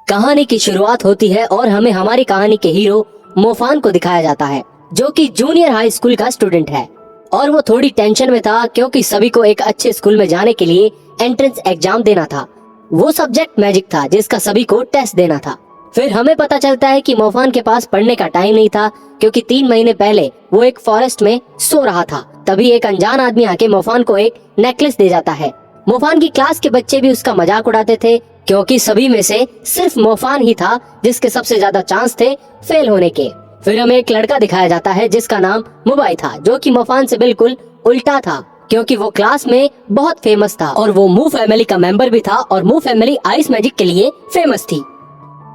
कहानी की शुरुआत होती है और हमें हमारी कहानी के हीरो मोफान को दिखाया जाता है, जो कि जूनियर हाई स्कूल का स्टूडेंट है। और वो थोड़ी टेंशन में था क्योंकि सभी को एक अच्छे स्कूल में जाने के लिए एंट्रेंस एग्जाम देना था। वो सब्जेक्ट मैजिक था जिसका सभी को टेस्ट देना था। फिर हमें पता चलता है कि मोफान के पास पढ़ने का टाइम नहीं था क्योंकि 3 महीने पहले वो एक फॉरेस्ट में सो रहा था। तभी एक अनजान आदमी आके मोफान को एक नेकलेस दे जाता है। मोफान की क्लास के बच्चे भी उसका मजाक उड़ाते थे क्योंकि सभी में से सिर्फ मोफान ही था जिसके सबसे ज्यादा चांस थे फेल होने के। फिर हमें एक लड़का दिखाया जाता है जिसका नाम मुबाई था, जो कि मोफान से बिल्कुल उल्टा था क्योंकि वो क्लास में बहुत फेमस था और वो मू फैमिली का मेंबर भी था और मू फैमिली आइस मैजिक के लिए फेमस थी।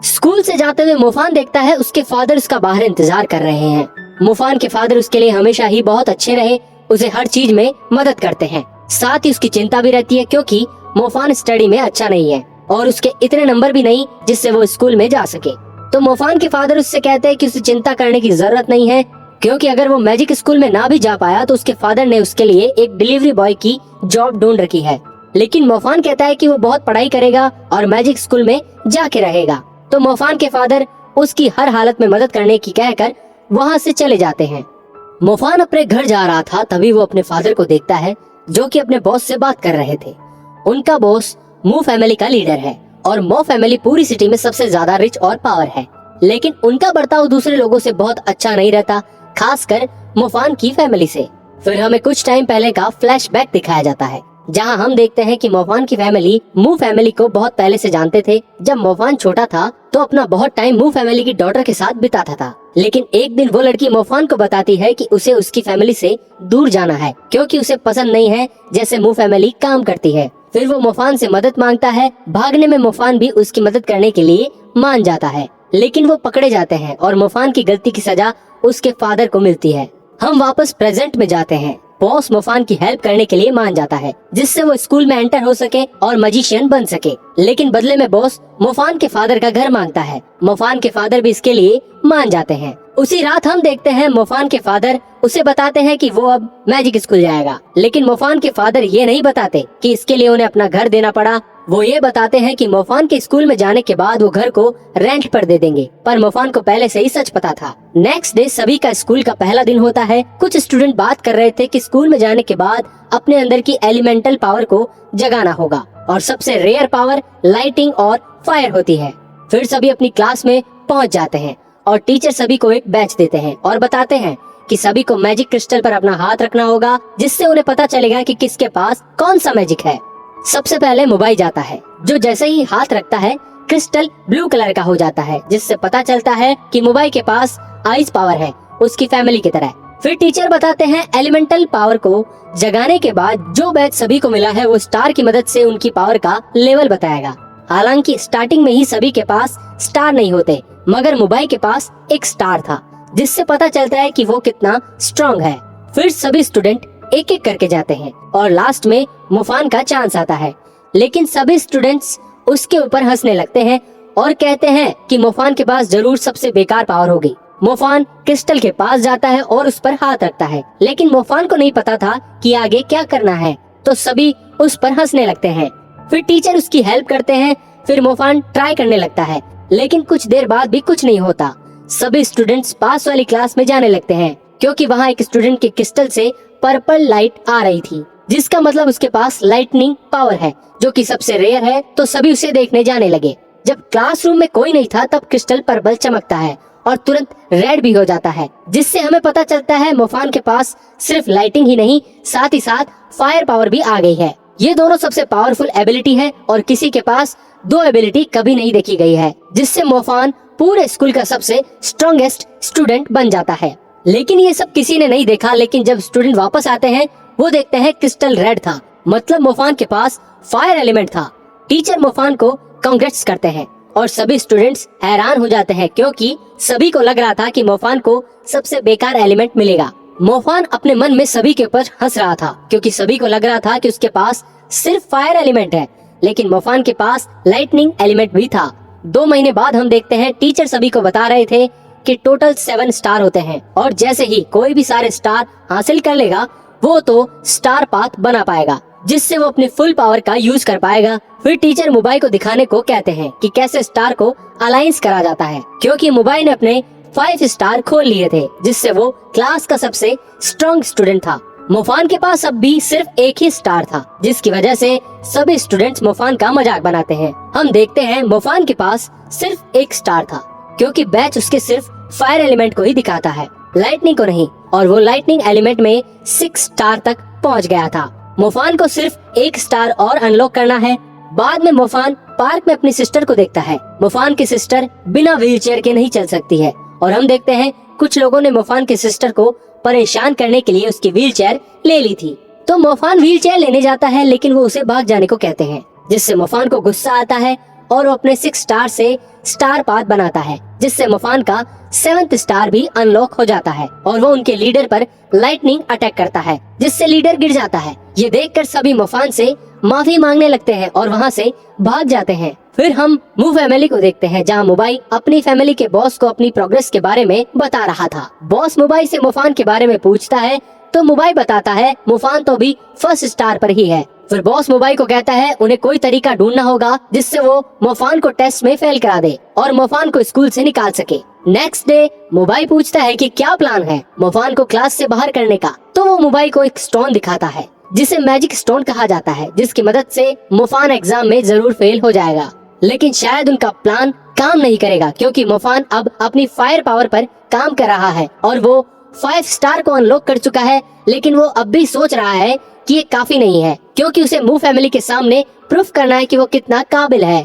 स्कूल से जाते हुए मोफान देखता है उसके फादर उसका बाहर इंतजार कर रहे हैं। मोफान के फादर उसके लिए हमेशा ही बहुत अच्छे रहे, उसे हर चीज में मदद करते हैं। साथ ही उसकी चिंता भी रहती है क्योंकि मोफान स्टडी में अच्छा नहीं है और उसके इतने नंबर भी नहीं जिससे वो स्कूल में जा सके। तो मोफान के फादर उससे कहते हैं कि उसे चिंता करने की जरूरत नहीं है क्योंकि अगर वो मैजिक स्कूल में ना भी जा पाया तो उसके फादर ने उसके लिए एक डिलीवरी बॉय की जॉब ढूंढ रखी है। लेकिन मोफान कहता है कि वो बहुत पढ़ाई करेगा और मैजिक स्कूल में जाके रहेगा। तो मोफान के फादर उसकी हर हालत में मदद करने की कहकर वहाँ से चले जाते हैं। मोफान अपने घर जा रहा था, तभी वो अपने फादर को देखता है जो कि अपने बॉस से बात कर रहे थे। उनका बॉस मू फैमिली का लीडर है और मो फैमिली पूरी सिटी में सबसे ज्यादा रिच और पावर है, लेकिन उनका बर्ताव दूसरे लोगों से बहुत अच्छा नहीं रहता, खासकर मोफान की फैमिली से। फिर हमें कुछ टाइम पहले का फ्लैशबैक दिखाया जाता है जहां हम देखते हैं कि मोफान की फैमिली मू फैमिली को बहुत पहले से जानते थे। जब मोफान छोटा था तो अपना बहुत टाइम मू फैमिली की डॉटर के साथ बिताता था, लेकिन एक दिन वो लड़की मोफान को बताती है कि उसे उसकी फैमिली से दूर जाना है क्योंकि उसे पसंद नहीं है जैसे मू फैमिली काम करती है। फिर वो मोफान से मदद मांगता है। भागने में मोफान भी उसकी मदद करने के लिए मान जाता है, लेकिन वो पकड़े जाते हैं और मोफान की गलती की सजा उसके फादर को मिलती है। हम वापस प्रेजेंट में जाते हैं। बॉस मोफान की हेल्प करने के लिए मान जाता है जिससे वो स्कूल में एंटर हो सके और मैजिशियन बन सके, लेकिन बदले में बॉस मोफान के फादर का घर मांगता है। मोफान के फादर भी इसके लिए मान जाते हैं। उसी रात हम देखते हैं मोफान के फादर उसे बताते हैं कि वो अब मैजिक स्कूल जाएगा, लेकिन मोफान के फादर ये नहीं बताते कि इसके लिए उन्हें अपना घर देना पड़ा। वो ये बताते हैं कि मोफान के स्कूल में जाने के बाद वो घर को रेंट पर दे देंगे, पर मोफान को पहले से ही सच पता था। नेक्स्ट डे सभी का स्कूल का पहला दिन होता है। कुछ स्टूडेंट बात कर रहे थे कि स्कूल में जाने के बाद अपने अंदर की एलिमेंटल पावर को जगाना होगा और सबसे रेयर पावर लाइटिंग और फायर होती है। फिर सभी अपनी क्लास में पहुँच जाते हैं और टीचर सभी को एक बैच देते हैं और बताते हैं कि सभी को मैजिक क्रिस्टल पर अपना हाथ रखना होगा जिससे उन्हें पता चलेगा कि किसके पास कौन सा मैजिक है। सबसे पहले मुबाई जाता है, जो जैसे ही हाथ रखता है क्रिस्टल ब्लू कलर का हो जाता है, जिससे पता चलता है कि मुबाई के पास आइस पावर है उसकी फैमिली की तरह। फिर टीचर बताते हैं एलिमेंटल पावर को जगाने के बाद जो बैच सभी को मिला है वो स्टार की मदद से उनकी पावर का लेवल बताएगा। हालांकि स्टार्टिंग में ही सभी के पास स्टार नहीं होते, मगर मुबाई के पास एक स्टार था जिससे पता चलता है कि वो कितना स्ट्रॉन्ग है। फिर सभी स्टूडेंट एक एक करके जाते हैं और लास्ट में मोफान का चांस आता है, लेकिन सभी स्टूडेंट्स उसके ऊपर हंसने लगते हैं और कहते हैं कि मोफान के पास जरूर सबसे बेकार पावर होगी। मोफान क्रिस्टल के पास जाता है और उस पर हाथ रखता है, लेकिन मोफान को नहीं पता था कि आगे क्या करना है, तो सभी उस पर हंसने लगते हैं। फिर टीचर उसकी हेल्प करते हैं। फिर मोफान ट्राई करने लगता है, लेकिन कुछ देर बाद भी कुछ नहीं होता। सभी स्टूडेंट्स पास वाली क्लास में जाने लगते हैं क्योंकि वहाँ एक स्टूडेंट के क्रिस्टल से पर्पल लाइट आ रही थी, जिसका मतलब उसके पास लाइटनिंग पावर है जो कि सबसे रेयर है। तो सभी उसे देखने जाने लगे। जब क्लासरूम में कोई नहीं था तब क्रिस्टल पर्पल चमकता है और तुरंत रेड भी हो जाता है, जिससे हमें पता चलता है मोफान के पास सिर्फ लाइटिंग ही नहीं साथ ही साथ फायर पावर भी आ गई है। ये दोनों सबसे पावरफुल एबिलिटी है और किसी के पास 2 एबिलिटी कभी नहीं देखी गई है, जिससे मोफान पूरे स्कूल का सबसे स्ट्रॉन्गेस्ट स्टूडेंट बन जाता है। लेकिन ये सब किसी ने नहीं देखा, लेकिन जब स्टूडेंट वापस आते हैं वो देखते हैं क्रिस्टल रेड था, मतलब मोफान के पास फायर एलिमेंट था। टीचर मोफान को कांग्रेट्स करते हैं और सभी स्टूडेंट्स हैरान हो जाते हैं क्योंकि सभी को लग रहा था कि मोफान को सबसे बेकार एलिमेंट मिलेगा। मोफान अपने मन में सभी के ऊपर हंस रहा था क्योंकि सभी को लग रहा था कि उसके पास सिर्फ फायर एलिमेंट है, लेकिन मोफान के पास लाइटनिंग एलिमेंट भी था। 2 महीने बाद हम देखते हैं टीचर सभी को बता रहे थे कि टोटल 7 स्टार होते हैं और जैसे ही कोई भी सारे स्टार हासिल कर लेगा वो तो स्टार पाथ बना पाएगा। जिससे वो अपने फुल पावर का यूज कर पाएगा। फिर टीचर मोबाइल को दिखाने को कहते हैं कि कैसे स्टार को अलायंस करा जाता है, क्योंकि मोबाइल ने अपने 5 स्टार खोल लिए थे, जिससे वो क्लास का सबसे स्ट्रॉन्ग स्टूडेंट था। मोफान के पास अब भी सिर्फ एक ही स्टार था, जिसकी वजह से सभी स्टूडेंट्स मोफान का मजाक बनाते हैं। हम देखते हैं मोफान के पास सिर्फ एक स्टार था, क्योंकि बैच उसके सिर्फ फायर एलिमेंट को ही दिखाता है, लाइटनिंग को नहीं, और वो लाइटनिंग एलिमेंट में 6 स्टार तक पहुंच गया था। मोफान को सिर्फ एक स्टार और अनलॉक करना है। बाद में मोफान पार्क में अपनी सिस्टर को देखता है। मोफान की सिस्टर बिना व्हीलचेयर के नहीं चल सकती है, और हम देखते हैं कुछ लोगों ने मोफान की सिस्टर को परेशान करने के लिए उसकी व्हीलचेयर ले ली थी। तो मोफान व्हीलचेयर लेने जाता है, लेकिन वो उसे भाग जाने को कहते हैं, जिससे मोफान को गुस्सा आता है और वो अपने 6 स्टार से स्टार पाथ बनाता है, जिससे मोफान का 7th स्टार भी अनलॉक हो जाता है और वो उनके लीडर पर लाइटनिंग अटैक करता है, जिससे लीडर गिर जाता है। ये देखकर सभी मोफान से माफी मांगने लगते हैं और वहाँ से भाग जाते हैं। फिर हम मू फैमिली को देखते हैं, जहाँ मोबाइल अपनी फैमिली के बॉस को अपनी प्रोग्रेस के बारे में बता रहा था। बॉस मोबाइल से मोफान के बारे में पूछता है, तो मोबाइल बताता है मोफान तो भी 1st स्टार पर ही है। फिर बॉस मोबाइल को कहता है उन्हें कोई तरीका ढूंढना होगा जिससे वो मोफान को टेस्ट में फेल करा दे और मोफान को स्कूल से निकाल सके। नेक्स्ट डे मोबाइल पूछता है कि क्या प्लान है मोफान को क्लास से बाहर करने का। तो वो मोबाइल को एक स्टोन दिखाता है, जिसे मैजिक स्टोन कहा जाता है, जिसकी मदद से मोफान एग्जाम में जरूर फेल हो जाएगा। लेकिन शायद उनका प्लान काम नहीं करेगा, क्योंकि मोफान अब अपनी फायर पावर पर काम कर रहा है और वो 5 स्टार को अनलॉक कर चुका है। लेकिन वो अब भी सोच रहा है कि ये काफी नहीं है, क्योंकि उसे मू फैमिली के सामने प्रूफ करना है कि वो कितना काबिल है।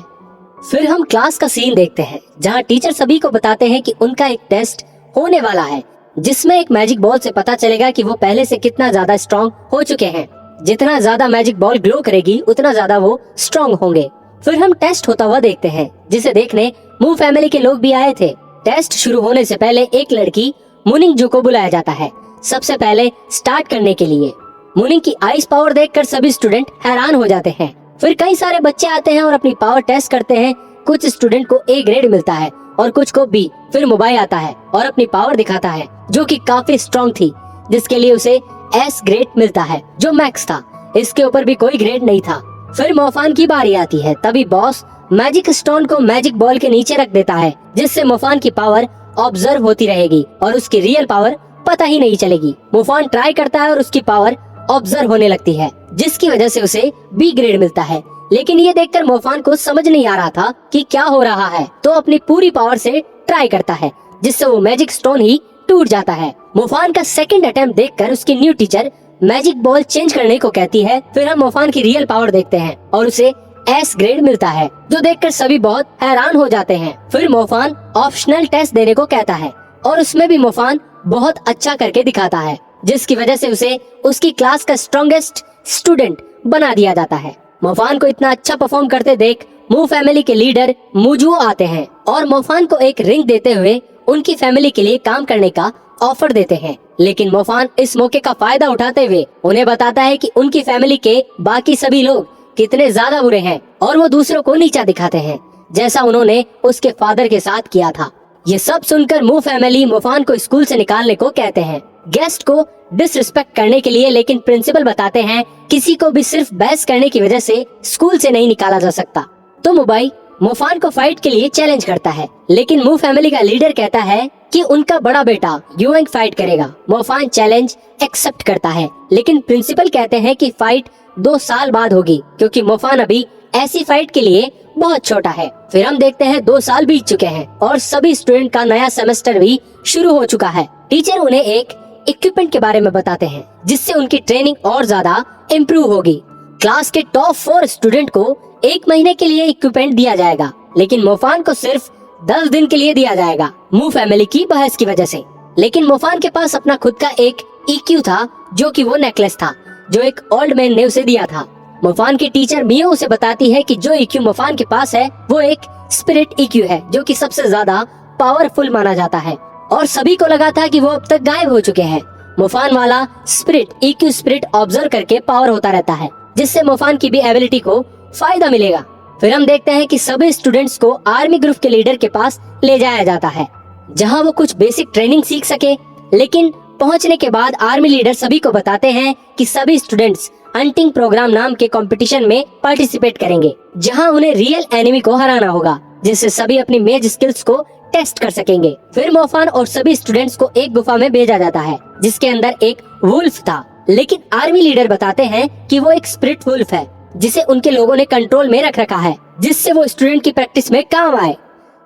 फिर हम क्लास का सीन देखते हैं, जहाँ टीचर सभी को बताते हैं कि उनका एक टेस्ट होने वाला है, जिसमें एक मैजिक बॉल से पता चलेगा कि वो पहले से कितना ज्यादा स्ट्रॉन्ग हो चुके हैं। जितना ज्यादा मैजिक बॉल ग्लो करेगी उतना ज्यादा वो स्ट्रॉन्ग होंगे। फिर हम टेस्ट होता हुआ देखते हैं, जिसे देखने मू फैमिली के लोग भी आए थे। टेस्ट शुरू होने से पहले एक लड़की मुनिंग जू को बुलाया जाता है सबसे पहले स्टार्ट करने के लिए। मुनिंग की आइस पावर देखकर सभी स्टूडेंट हैरान हो जाते हैं। फिर कई सारे बच्चे आते हैं और अपनी पावर टेस्ट करते हैं। कुछ स्टूडेंट को A ग्रेड मिलता है और कुछ को B। फिर मोबाइल आता है और अपनी पावर दिखाता है, जो कि काफी स्ट्रॉन्ग थी, जिसके लिए उसे S ग्रेड मिलता है, जो मैक्स था। इसके ऊपर भी कोई ग्रेड नहीं था। फिर मोफान की बारी आती है। तभी बॉस मैजिक स्टोन को मैजिक बॉल के नीचे रख देता है, जिससे मोफान की पावर ऑब्जर्व होती रहेगी और उसकी रियल पावर पता ही नहीं चलेगी। मोफान ट्राई करता है और उसकी पावर ऑब्जर्व होने लगती है, जिसकी वजह से उसे B ग्रेड मिलता है। लेकिन ये देखकर मोफान को समझ नहीं आ रहा था कि क्या हो रहा है, तो अपनी पूरी पावर से ट्राई करता है, जिससे वो मैजिक स्टोन ही टूट जाता है। मोफान का सेकंड अटेम्प्ट देखकर उसकी new teacher magic ball change करने को कहती है। फिर हम मोफान की रियल पावर देखते हैं और उसे S ग्रेड मिलता है, जो देखकर सभी बहुत हैरान हो जाते हैं। फिर मोफान ऑप्शनल टेस्ट देने को कहता है और उसमें भी मोफान बहुत अच्छा करके दिखाता है, जिसकी वजह से उसे उसकी क्लास का स्ट्रॉन्गेस्ट स्टूडेंट बना दिया जाता है। मोफान को इतना अच्छा परफॉर्म करते देख मू फैमिली के लीडर मुजुओ आते हैं और मोफान को एक रिंग देते हुए उनकी फैमिली के लिए काम करने का ऑफर देते हैं। लेकिन मोफान इस मौके का फायदा उठाते हुए उन्हें बताता है कि उनकी फैमिली के बाकी सभी लोग कितने ज्यादा बुरे हैं और वो दूसरों को नीचा दिखाते हैं, जैसा उन्होंने उसके फादर के साथ किया था। ये सब सुनकर मू फैमिली मोफान को स्कूल से निकालने को कहते हैं, गेस्ट को डिसरिस्पेक्ट करने के लिए। लेकिन प्रिंसिपल बताते हैं किसी को भी सिर्फ बहस करने की वजह से स्कूल से नहीं निकाला जा सकता। तो मोबाइल मोफान को फाइट के लिए चैलेंज करता है, लेकिन मू फैमिली का लीडर कहता है कि उनका बड़ा बेटा यूएंग फाइट करेगा। मोफान चैलेंज एक्सेप्ट करता है, लेकिन प्रिंसिपल कहते हैं कि फाइट 2 साल बाद होगी, क्योंकि मोफान अभी ऐसी फाइट के लिए बहुत छोटा है। फिर हम देखते हैं 2 साल बीत चुके हैं और सभी स्टूडेंट का नया सेमेस्टर भी शुरू हो चुका है। टीचर उन्हें एक इक्विपमेंट के बारे में बताते हैं, जिससे उनकी ट्रेनिंग और ज्यादा इम्प्रूव होगी। क्लास के टॉप 4 स्टूडेंट को 1 महीने के लिए इक्विपमेंट दिया जाएगा, लेकिन मोफान को सिर्फ 10 दिन के लिए दिया जाएगा, मू फैमिली की बहस की वजह से। लेकिन मोफान के पास अपना खुद का एक EQ था, जो कि वो नेकलेस था, जो एक ओल्ड मैन ने उसे दिया था। मोफान की टीचर मियो उसे बताती है कि जो EQ मोफान के पास है वो एक स्पिरिट EQ है, जो कि सबसे ज्यादा पावरफुल माना जाता है, और सभी को लगा था कि वो अब तक गायब हो चुके हैं। मोफान वाला स्पिरिट EQ स्पिरिट ऑब्जर्व करके पावर होता रहता है, जिससे मोफान की भी एबिलिटी को फायदा मिलेगा। फिर हम देखते हैं कि सभी स्टूडेंट्स को आर्मी ग्रुप के लीडर के पास ले जाया जाता है, जहां वो कुछ बेसिक ट्रेनिंग सीख सके। लेकिन पहुंचने के बाद आर्मी लीडर सभी को बताते हैं कि सभी स्टूडेंट्स हंटिंग प्रोग्राम नाम के कंपटीशन में पार्टिसिपेट करेंगे, जहां उन्हें रियल एनिमी को हराना होगा, जिससे सभी अपनी मेज स्किल्स को टेस्ट कर सकेंगे। फिर मोफान और सभी स्टूडेंट्स को एक गुफा में भेजा जाता है, जिसके अंदर एक वुल्फ था, लेकिन आर्मी लीडर बताते हैं कि वो एक स्पिरिट वुल्फ है, जिसे उनके लोगों ने कंट्रोल में रख रखा है, जिससे वो स्टूडेंट की प्रैक्टिस में काम आए।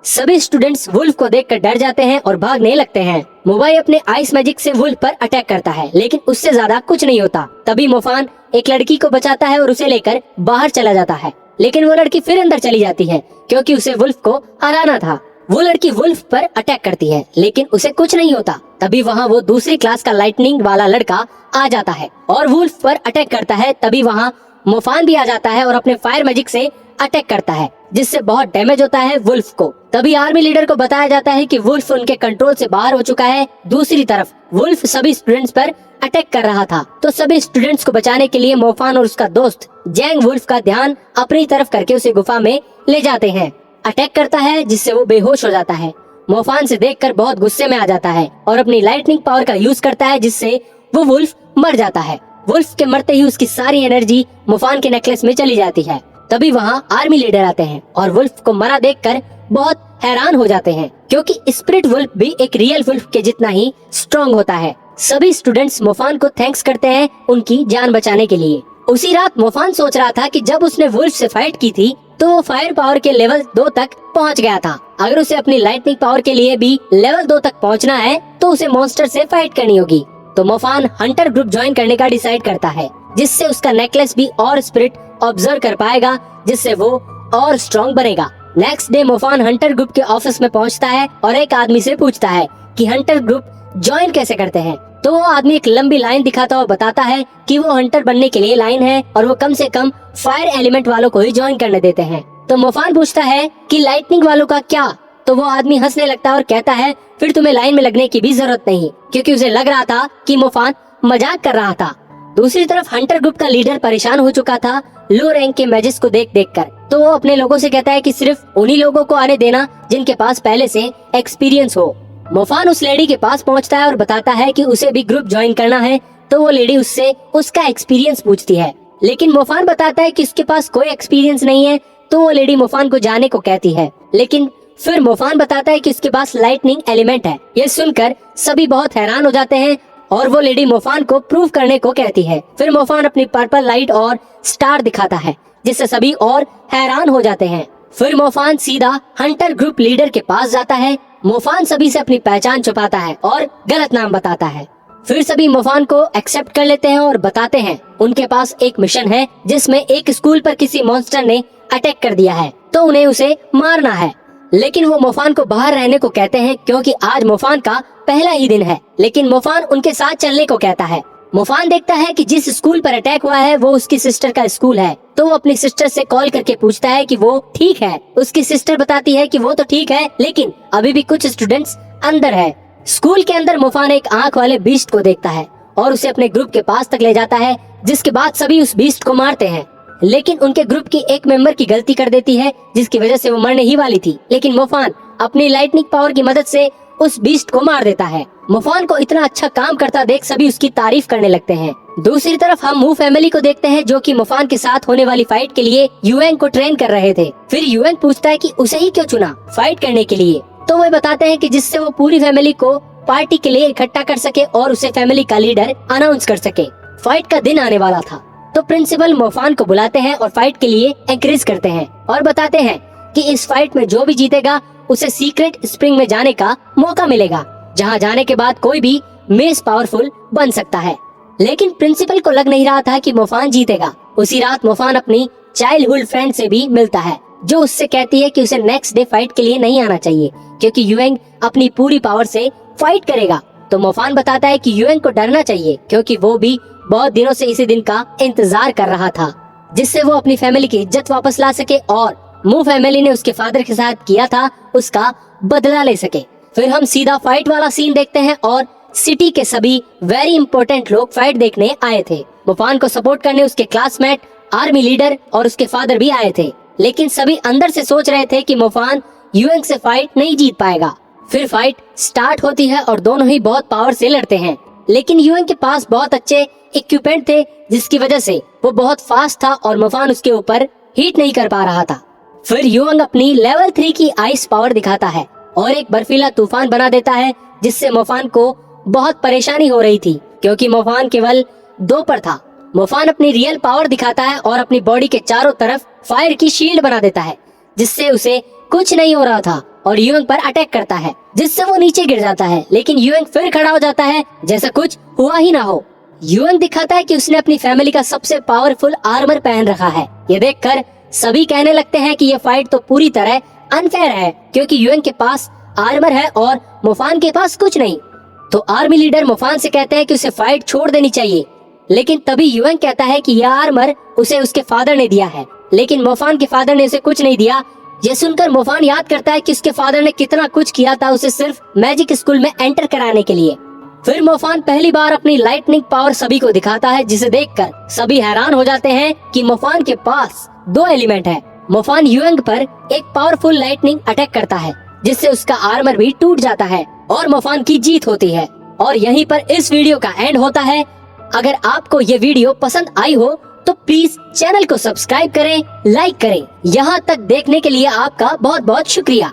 सभी स्टूडेंट्स वुल्फ को देखकर डर जाते हैं और भागने लगते हैं। मोबाई अपने आइस मैजिक से वुल्फ पर अटैक करता है, लेकिन उससे ज्यादा कुछ नहीं होता। तभी मोफान एक लड़की को बचाता है और उसे लेकर बाहर चला जाता है, लेकिन वो लड़की फिर अंदर चली जाती है, क्योंकि उसे वुल्फ को हराना था। वो लड़की वुल्फ पर अटैक करती है, लेकिन उसे कुछ नहीं होता। तभी वहाँ वो दूसरी क्लास का लाइटनिंग वाला लड़का आ जाता है और वुल्फ पर अटैक करता है। तभी वहाँ मोफान भी आ जाता है और अपने फायर मैजिक से अटैक करता है, जिससे बहुत डैमेज होता है वुल्फ को। तभी आर्मी लीडर को बताया जाता है कि वुल्फ उनके कंट्रोल से बाहर हो चुका है। दूसरी तरफ वुल्फ सभी स्टूडेंट्स पर अटैक कर रहा था, तो सभी स्टूडेंट्स को बचाने के लिए मोफान और उसका दोस्त जैंग वुल्फ का ध्यान अपनी तरफ करके उसे गुफा में ले जाते हैं। अटैक करता है, जिससे वो बेहोश हो जाता है। मोफान से देखकर बहुत गुस्से में आ जाता है और अपनी लाइटनिंग पावर का यूज करता है, जिससे वो वुल्फ मर जाता है। वुल्फ के मरते ही उसकी सारी एनर्जी मोफान के नेकलेस में चली जाती है। तभी वहाँ आर्मी लीडर आते हैं और वुल्फ को मरा देखकर बहुत हैरान हो जाते हैं, क्योंकि स्पिरिट वुल्फ भी एक रियल वुल्फ के जितना ही स्ट्रॉन्ग होता है। सभी स्टूडेंट्स मोफान को थैंक्स करते हैं उनकी जान बचाने के लिए। उसी रात मोफान सोच रहा था कि जब उसने वुल्फ से फाइट की थी तो वो फायर पावर के लेवल 2 तक पहुंच गया था। अगर उसे अपनी लाइटनिंग पावर के लिए भी लेवल 2 तक पहुंचना है तो उसे मॉन्स्टर से फाइट करनी होगी। तो मोफान हंटर ग्रुप ज्वाइन करने का डिसाइड करता है, जिससे उसका नेकलेस भी और स्पिरिट ऑब्जर्व कर पाएगा, जिससे वो और स्ट्रॉन्ग बनेगा। नेक्स्ट डे मोफान हंटर ग्रुप के ऑफिस में पहुंचता है और एक आदमी से पूछता है कि हंटर ग्रुप ज्वाइन कैसे करते हैं। तो वो आदमी एक लंबी लाइन दिखाता हुआ बताता है कि वो हंटर बनने के लिए लाइन है और वो कम से कम फायर एलिमेंट वालों को ही ज्वाइन करने देते हैं। तो मोफान पूछता है कि लाइटनिंग वालों का क्या? तो वो आदमी हंसने लगता है और कहता है फिर तुम्हें लाइन में लगने की भी जरूरत नहीं, क्योंकि उसे लग रहा था कि मोफान मजाक कर रहा था। दूसरी तरफ हंटर ग्रुप का लीडर परेशान हो चुका था लो रैंक के मैजेस को देख कर। तो वो अपने लोगों से कहता है कि सिर्फ उन्हीं लोगों को आने देना जिनके पास पहले से एक्सपीरियंस हो। मोफान उस लेडी के पास पहुंचता है और बताता है कि उसे भी ग्रुप ज्वाइन करना है। तो वो लेडी उससे उसका एक्सपीरियंस पूछती है, लेकिन मोफान बताता है कि उसके पास कोई एक्सपीरियंस नहीं है। तो वो लेडी मोफान को जाने को कहती है, लेकिन फिर मोफान बताता है कि उसके पास लाइटनिंग एलिमेंट है। ये सुनकर सभी बहुत हैरान हो जाते हैं और वो लेडी मोफान को प्रूव करने को कहती है। फिर मोफान अपनी पर्पल लाइट और स्टार दिखाता है, जिससे सभी और हैरान हो जाते हैं। फिर मोफान सीधा हंटर ग्रुप लीडर के पास जाता है। मोफान सभी से अपनी पहचान छुपाता है और गलत नाम बताता है। फिर सभी मोफान को एक्सेप्ट कर लेते हैं और बताते हैं उनके पास एक मिशन है, जिसमें एक स्कूल पर किसी मॉन्स्टर ने अटैक कर दिया है, तो उन्हें उसे मारना है। लेकिन वो मोफान को बाहर रहने को कहते हैं, क्योंकि आज मोफान का पहला ही दिन है। लेकिन मोफान उनके साथ चलने को कहता है। मोफान देखता है कि जिस स्कूल पर अटैक हुआ है वो उसकी सिस्टर का स्कूल है। तो वो अपनी सिस्टर से कॉल करके पूछता है कि वो ठीक है। उसकी सिस्टर बताती है कि वो तो ठीक है, लेकिन अभी भी कुछ स्टूडेंट्स अंदर है। स्कूल के अंदर मोफान एक आंख वाले बीस्ट को देखता है और उसे अपने ग्रुप के पास तक ले जाता है, जिसके बाद सभी उस बीस्ट को मारते हैं। लेकिन उनके ग्रुप की एक मेंबर की गलती कर देती है, जिसकी वजह से वो मरने ही वाली थी। लेकिन मोफान अपनी लाइटनिंग पावर की मदद से उस बीस्ट को मार देता है। मोफान को इतना अच्छा काम करता देख सभी उसकी तारीफ करने लगते हैं। दूसरी तरफ हम मू फैमिली को देखते हैं, जो कि मोफान के साथ होने वाली फाइट के लिए युएंग को ट्रेन कर रहे थे। फिर युएंग पूछता है कि उसे ही क्यों चुना फाइट करने के लिए। तो वे बताते हैं कि जिससे वो पूरी फैमिली को पार्टी के लिए इकट्ठा कर सके और उसे फैमिली का लीडर अनाउंस कर सके। फाइट का दिन आने वाला था, तो प्रिंसिपल मोफान को बुलाते हैं और फाइट के लिए एनकरेज करते हैं और बताते हैं कि इस फाइट में जो भी जीतेगा उसे सीक्रेट स्प्रिंग में जाने का मौका मिलेगा, जहां जाने के बाद कोई भी मेस पावरफुल बन सकता है। लेकिन प्रिंसिपल को लग नहीं रहा था कि मोफान जीतेगा। उसी रात मोफान अपनी चाइल्डहुड फ्रेंड से भी मिलता है, जो उससे कहती है कि उसे नेक्स्ट डे फाइट के लिए नहीं आना चाहिए, क्योंकि युएंग अपनी पूरी पावर से फाइट करेगा। तो मोफान बताता है कि युएंग को डरना चाहिए, क्योंकि वो भी बहुत दिनों से इसी दिन का इंतजार कर रहा था, जिससे वो अपनी फैमिली की इज्जत वापस ला सके और मू फैमिली ने उसके फादर के साथ किया था उसका बदला ले सके। फिर हम सीधा फाइट वाला सीन देखते हैं और सिटी के सभी वेरी इंपॉर्टेंट लोग फाइट देखने आए थे। मोफान को सपोर्ट करने उसके क्लासमेट, आर्मी लीडर और उसके फादर भी आए थे। लेकिन सभी अंदर से सोच रहे थे कि मोफान युएंग से फाइट नहीं जीत पाएगा। फिर फाइट स्टार्ट होती है और दोनों ही बहुत पावर से लड़ते हैं, लेकिन युएंग के पास बहुत अच्छे इक्विपमेंट थे जिसकी वजह से वो बहुत फास्ट था और मोफान उसके ऊपर हीट नहीं कर पा रहा था। फिर युवंग अपनी लेवल 3 की आइस पावर दिखाता है और एक बर्फीला तूफान बना देता है, जिससे मोफान को बहुत परेशानी हो रही थी क्योंकि मोफान केवल 2 पर था। मोफान अपनी रियल पावर दिखाता है और अपनी बॉडी के चारों तरफ फायर की शील्ड बना देता है, जिससे उसे कुछ नहीं हो रहा था और युवंग पर अटैक करता है, जिससे वो नीचे गिर जाता है। लेकिन युवंग फिर खड़ा हो जाता है जैसा कुछ हुआ ही ना हो। युवंग दिखाता है कि उसने अपनी फैमिली का सबसे पावरफुल आर्मर पहन रखा है। ये देखकर सभी कहने लगते हैं कि ये फाइट तो पूरी तरह अनफेयर है क्योंकि युवंग के पास आर्मर है और मोफान के पास कुछ नहीं। तो आर्मी लीडर मोफान से कहते हैं कि उसे फाइट छोड़ देनी चाहिए, लेकिन तभी युवंग कहता है कि यह आर्मर उसे उसके फादर ने दिया है, लेकिन मोफान के फादर ने उसे कुछ नहीं दिया। ये सुनकर मोफान याद करता है कि उसके फादर ने कितना कुछ किया था उसे सिर्फ मैजिक स्कूल में एंटर कराने के लिए। फिर मोफान पहली बार अपनी लाइटनिंग पावर सभी को दिखाता है, जिसे देखकर सभी हैरान हो जाते हैं कि मोफान के पास 2 एलिमेंट है। मोफान युवंग पर एक पावरफुल लाइटनिंग अटैक करता है, जिससे उसका आर्मर भी टूट जाता है और मोफान की जीत होती है। और यहीं पर इस वीडियो का एंड होता है। अगर आपको ये वीडियो पसंद आई हो तो प्लीज चैनल को सब्सक्राइब करें, लाइक करें। यहाँ तक देखने के लिए आपका बहुत बहुत शुक्रिया।